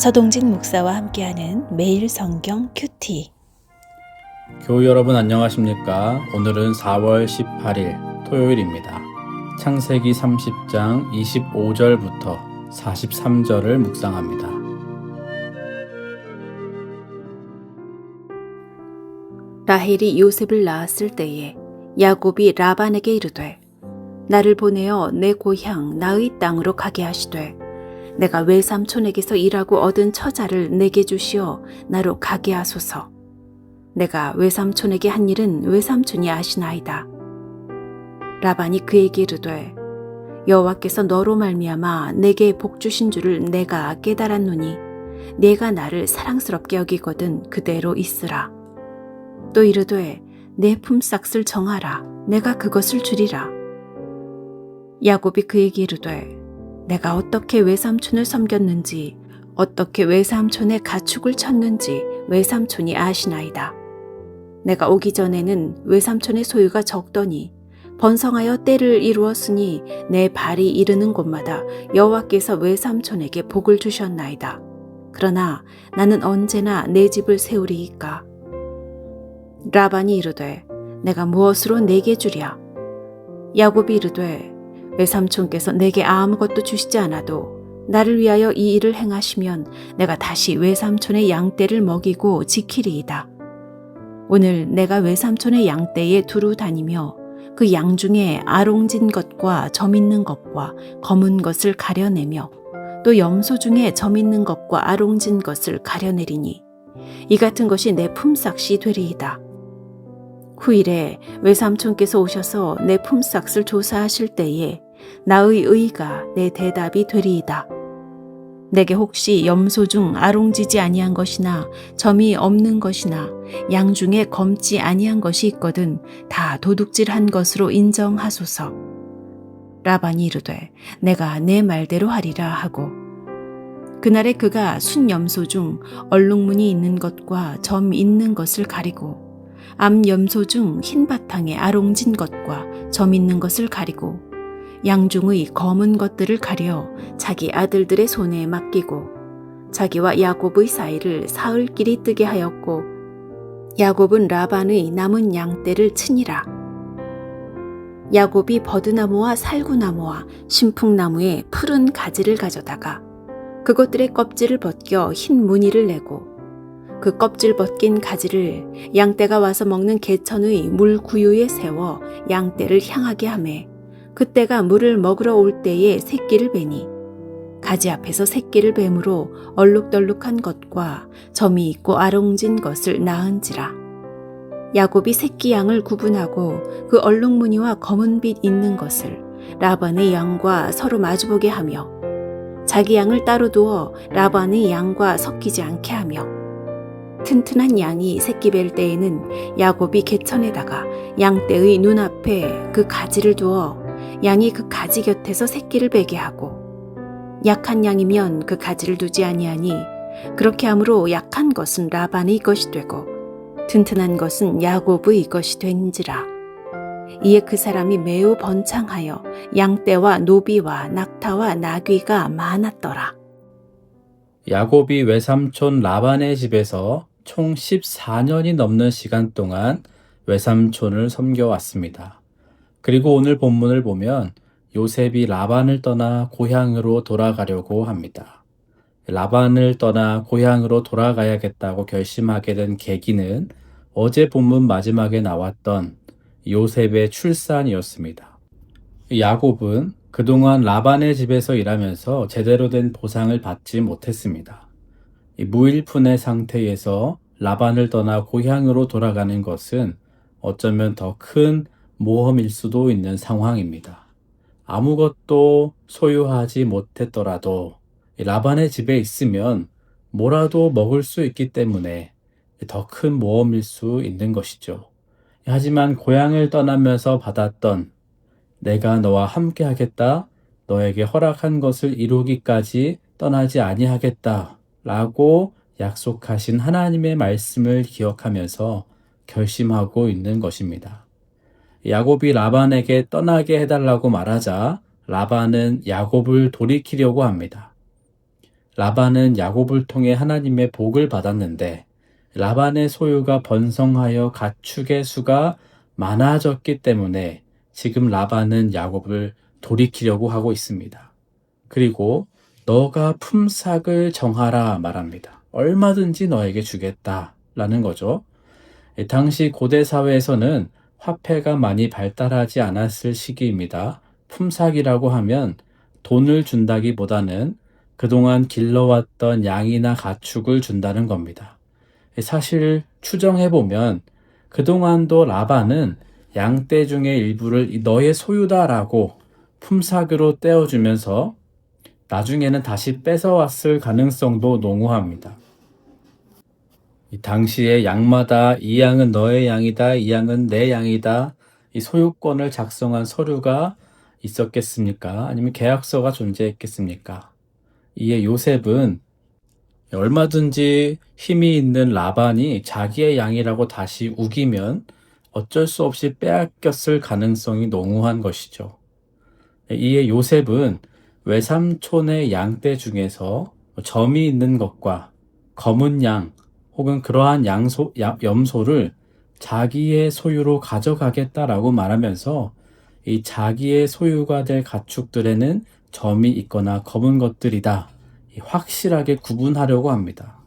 서동진 목사와 함께하는 매일 성경 큐티. 교우 여러분 안녕하십니까? 오늘은 4월 18일 토요일입니다. 창세기 30장 25절부터 43절을 묵상합니다. 라헬이 요셉을 낳았을 때에 야곱이 라반에게 이르되 나를 보내어 내 고향 나의 땅으로 가게 하시되 내가 외삼촌에게서 일하고 얻은 처자를 내게 주시어 나로 가게 하소서. 내가 외삼촌에게 한 일은 외삼촌이 아시나이다. 라반이 그에게 이르되 여호와께서 너로 말미암아 내게 복 주신 줄을 내가 깨달았노니 네가 나를 사랑스럽게 여기거든 그대로 있으라. 또 이르되 내 품삯을 정하라. 내가 그것을 주리라. 야곱이 그에게 이르되 내가 어떻게 외삼촌을 섬겼는지 어떻게 외삼촌의 가축을 쳤는지 외삼촌이 아시나이다. 내가 오기 전에는 외삼촌의 소유가 적더니 번성하여 때를 이루었으니 내 발이 이르는 곳마다 여호와께서 외삼촌에게 복을 주셨나이다. 그러나 나는 언제나 내 집을 세우리이까. 라반이 이르되 내가 무엇으로 내게 주랴. 야곱이 이르되 외삼촌께서 내게 아무것도 주시지 않아도 나를 위하여 이 일을 행하시면 내가 다시 외삼촌의 양떼를 먹이고 지키리이다. 오늘 내가 외삼촌의 양떼에 두루 다니며 그 양 중에 아롱진 것과 점 있는 것과 검은 것을 가려내며 또 염소 중에 점 있는 것과 아롱진 것을 가려내리니 이 같은 것이 내 품삯이 되리이다. 후일에 외삼촌께서 오셔서 내 품삯을 조사하실 때에 나의 의가 내 대답이 되리이다. 내게 혹시 염소 중 아롱지지 아니한 것이나 점이 없는 것이나 양 중에 검지 아니한 것이 있거든 다 도둑질한 것으로 인정하소서. 라반이 이르되 내가 내 말대로 하리라 하고 그날에 그가 순염소 중 얼룩무늬 있는 것과 점 있는 것을 가리고 암염소 중 흰 바탕에 아롱진 것과 점 있는 것을 가리고 양중의 검은 것들을 가려 자기 아들들의 손에 맡기고 자기와 야곱의 사이를 사흘길이 뜨게 하였고 야곱은 라반의 남은 양떼를 치니라. 야곱이 버드나무와 살구나무와 신풍나무의 푸른 가지를 가져다가 그것들의 껍질을 벗겨 흰 무늬를 내고 그 껍질 벗긴 가지를 양떼가 와서 먹는 개천의 물 구유에 세워 양떼를 향하게 하매 그때가 물을 먹으러 올 때에 새끼를 베니 가지 앞에서 새끼를 뱀으로 얼룩덜룩한 것과 점이 있고 아롱진 것을 낳은지라. 야곱이 새끼 양을 구분하고 그 얼룩무늬와 검은 빛 있는 것을 라반의 양과 서로 마주보게 하며 자기 양을 따로 두어 라반의 양과 섞이지 않게 하며 튼튼한 양이 새끼 뵐 때에는 야곱이 개천에다가 양떼의 눈앞에 그 가지를 두어 양이 그 가지 곁에서 새끼를 베게 하고 약한 양이면 그 가지를 두지 아니하니 그렇게 함으로 약한 것은 라반의 것이 되고 튼튼한 것은 야곱의 것이 된지라. 이에 그 사람이 매우 번창하여 양떼와 노비와 낙타와 나귀가 많았더라. 야곱이 외삼촌 라반의 집에서 총 14년이 넘는 시간 동안 외삼촌을 섬겨왔습니다. 그리고 오늘 본문을 보면 요셉이 라반을 떠나 고향으로 돌아가려고 합니다. 라반을 떠나 고향으로 돌아가야겠다고 결심하게 된 계기는 어제 본문 마지막에 나왔던 요셉의 출산이었습니다. 야곱은 그동안 라반의 집에서 일하면서 제대로 된 보상을 받지 못했습니다. 무일푼의 상태에서 라반을 떠나 고향으로 돌아가는 것은 어쩌면 더 큰 모험일 수도 있는 상황입니다. 아무것도 소유하지 못했더라도 라반의 집에 있으면 뭐라도 먹을 수 있기 때문에 더 큰 모험일 수 있는 것이죠. 하지만 고향을 떠나면서 받았던 내가 너와 함께 하겠다, 너에게 허락한 것을 이루기까지 떠나지 아니하겠다 라고 약속하신 하나님의 말씀을 기억하면서 결심하고 있는 것입니다. 야곱이 라반에게 떠나게 해달라고 말하자 라반은 야곱을 돌이키려고 합니다. 라반은 야곱을 통해 하나님의 복을 받았는데 라반의 소유가 번성하여 가축의 수가 많아졌기 때문에 지금 라반은 야곱을 돌이키려고 하고 있습니다. 그리고 너가 품삯을 정하라 말합니다. 얼마든지 너에게 주겠다 라는 거죠. 당시 고대 사회에서는 화폐가 많이 발달하지 않았을 시기입니다. 품삯이라고 하면 돈을 준다기보다는 그동안 길러왔던 양이나 가축을 준다는 겁니다. 사실 추정해보면 그동안도 라반은 양떼 중의 일부를 너의 소유다라고 품삯으로 떼어주면서 나중에는 다시 뺏어왔을 가능성도 농후합니다. 이 당시에 양마다 이 양은 너의 양이다, 이 양은 내 양이다, 이 소유권을 작성한 서류가 있었겠습니까? 아니면 계약서가 존재했겠습니까? 이에 요셉은 얼마든지 힘이 있는 라반이 자기의 양이라고 다시 우기면 어쩔 수 없이 빼앗겼을 가능성이 농후한 것이죠. 이에 요셉은 외삼촌의 양떼 중에서 점이 있는 것과 검은 양 혹은 그러한 염소를 자기의 소유로 가져가겠다라고 말하면서 이 자기의 소유가 될 가축들에는 점이 있거나 검은 것들이다. 확실하게 구분하려고 합니다.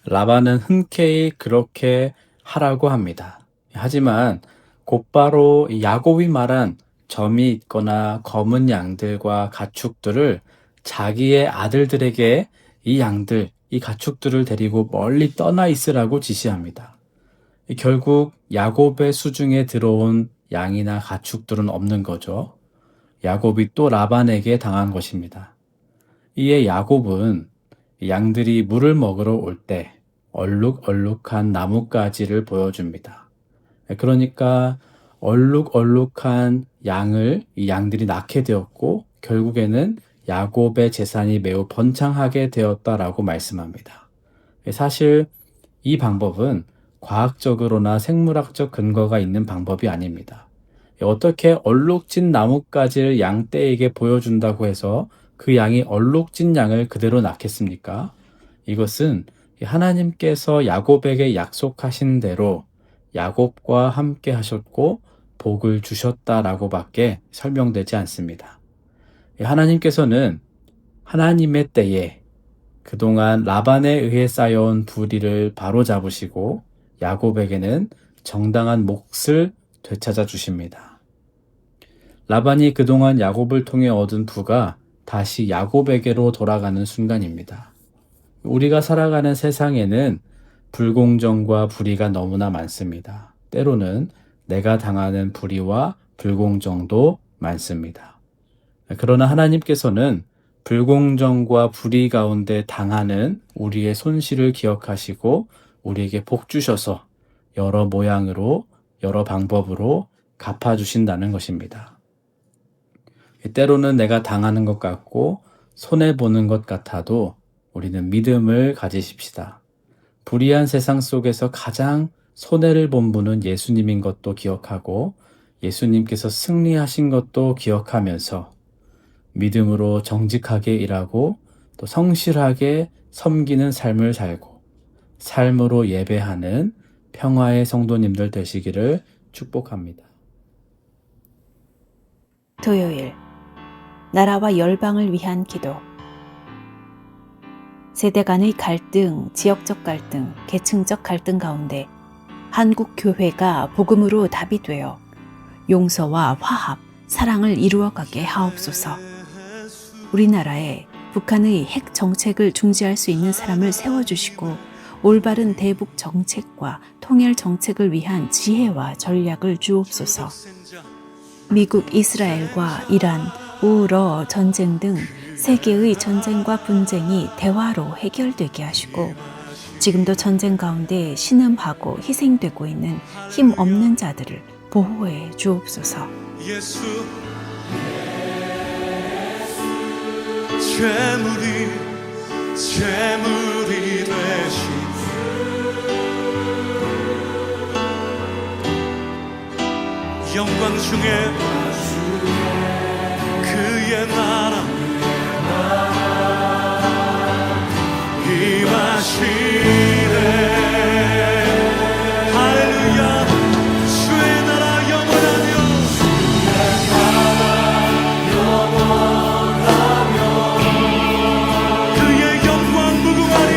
라반은 흔쾌히 그렇게 하라고 합니다. 하지만 곧바로 야곱이 말한 점이 있거나 검은 양들과 가축들을 자기의 아들들에게 이 양들, 이 가축들을 데리고 멀리 떠나 있으라고 지시합니다. 결국 야곱의 수중에 들어온 양이나 가축들은 없는 거죠. 야곱이 또 라반에게 당한 것입니다. 이에 야곱은 양들이 물을 먹으러 올 때 얼룩얼룩한 나뭇가지를 보여줍니다. 그러니까 얼룩얼룩한 이 양들이 낳게 되었고 결국에는 야곱의 재산이 매우 번창하게 되었다라고 말씀합니다. 사실 이 방법은 과학적으로나 생물학적 근거가 있는 방법이 아닙니다. 어떻게 얼룩진 나뭇가지를 양떼에게 보여준다고 해서 그 양이 얼룩진 양을 그대로 낳겠습니까? 이것은 하나님께서 야곱에게 약속하신 대로 야곱과 함께 하셨고 복을 주셨다라고밖에 설명되지 않습니다. 하나님께서는 하나님의 때에 그동안 라반에 의해 쌓여온 불의를 바로잡으시고 야곱에게는 정당한 몫을 되찾아 주십니다. 라반이 그동안 야곱을 통해 얻은 부가 다시 야곱에게로 돌아가는 순간입니다. 우리가 살아가는 세상에는 불공정과 불의가 너무나 많습니다. 때로는 내가 당하는 불의와 불공정도 많습니다. 그러나 하나님께서는 불공정과 불의 가운데 당하는 우리의 손실을 기억하시고 우리에게 복 주셔서 여러 모양으로 여러 방법으로 갚아주신다는 것입니다. 때로는 내가 당하는 것 같고 손해보는 것 같아도 우리는 믿음을 가지십시다. 불의한 세상 속에서 가장 손해를 본 분은 예수님인 것도 기억하고 예수님께서 승리하신 것도 기억하면서 믿음으로 정직하게 일하고 또 성실하게 섬기는 삶을 살고 삶으로 예배하는 평화의 성도님들 되시기를 축복합니다. 토요일 나라와 열방을 위한 기도. 세대 간의 갈등, 지역적 갈등, 계층적 갈등 가운데 한국 교회가 복음으로 답이 되어 용서와 화합, 사랑을 이루어가게 하옵소서. 우리나라에 북한의 핵 정책을 중지할 수 있는 사람을 세워주시고 올바른 대북 정책과 통일 정책을 위한 지혜와 전략을 주옵소서. 미국, 이스라엘과 이란, 우러 전쟁 등 세계의 전쟁과 분쟁이 대화로 해결되게 하시고 지금도 전쟁 가운데 신음하고 희생되고 있는 힘 없는 자들을 보호해 주옵소서. 예수 재물이 되신 영광 중에 그의 나라 하시네. 할렐루야. 주의 나라 영원하며 그의 영광 무궁하리.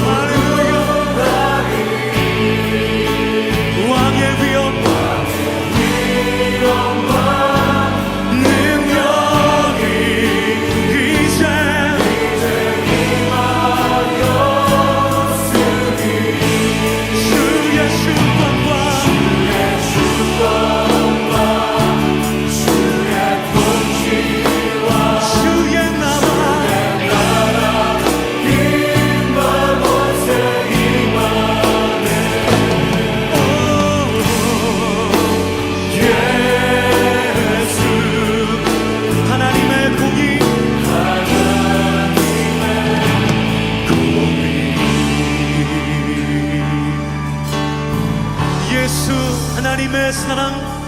할렐루야. 왕의 위엄 능력이 이제 주의 주권과 주의 나라 예수 하나님의 공의 예수 하나님의 사랑